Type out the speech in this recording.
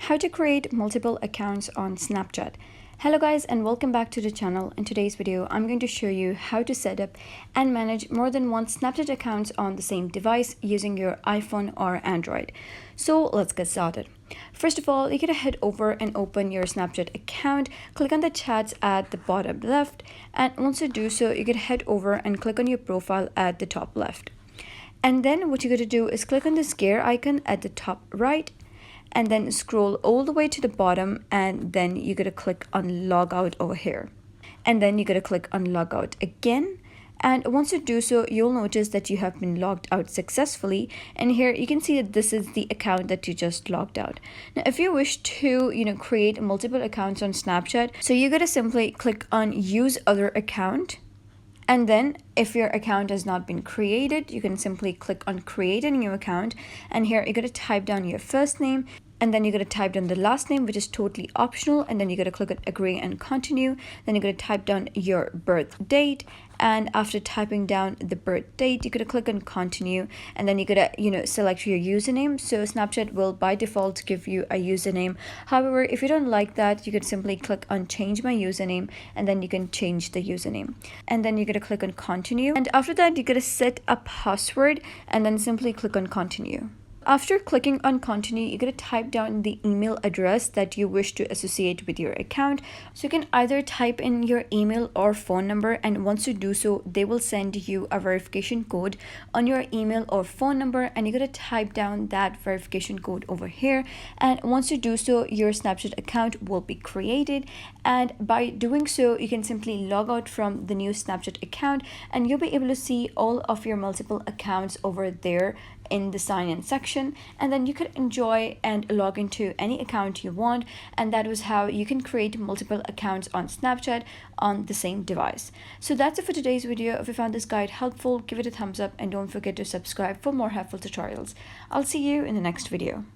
How to create multiple accounts on Snapchat. Hello guys, and welcome back to the channel. In today's video I'm going to show you how to set up and manage more than one Snapchat accounts on the same device using your iPhone or Android. So let's get started. First of all, you're gonna head over and open your Snapchat account. Click on the chats at the bottom left, and once you do so, you can head over and click on your profile at the top left. And then what you're going to do is click on this gear icon at the top right, and then scroll all the way to the bottom, and then you're going to click on logout over here, and then you're going to click on logout again. And once you do so, you'll notice that you have been logged out successfully, and here you can see that this is the account that you just logged out. Now if you wish to create multiple accounts on Snapchat, so you're going to simply click on use other account. And then if your account has not been created, you can simply click on create a new account. And here you're going to type down your first name, and then you're going to type down the last name, which is totally optional. And then you're going to click on agree and continue. Then you're going to type down your birth date. And after typing down the birth date, you're going to click on continue. And then you're going to, select your username. So Snapchat will by default give you a username. However, if you don't like that, you could simply click on change my username, and then you can change the username. And then you're going to click on continue. And after that, you're going to set a password, and then simply click on continue. After clicking on continue, you're going to type down the email address that you wish to associate with your account. So you can either type in your email or phone number, and once you do so, they will send you a verification code on your email or phone number, and you're going to type down that verification code over here. And once you do so, your Snapchat account will be created, and by doing so, you can simply log out from the new Snapchat account, and you'll be able to see all of your multiple accounts over there in the sign-in section, and then you could enjoy and log into any account you want. And that was how you can create multiple accounts on Snapchat on the same device. So that's it for today's video. If you found this guide helpful, give it a thumbs up, and don't forget to subscribe for more helpful tutorials. I'll see you in the next video.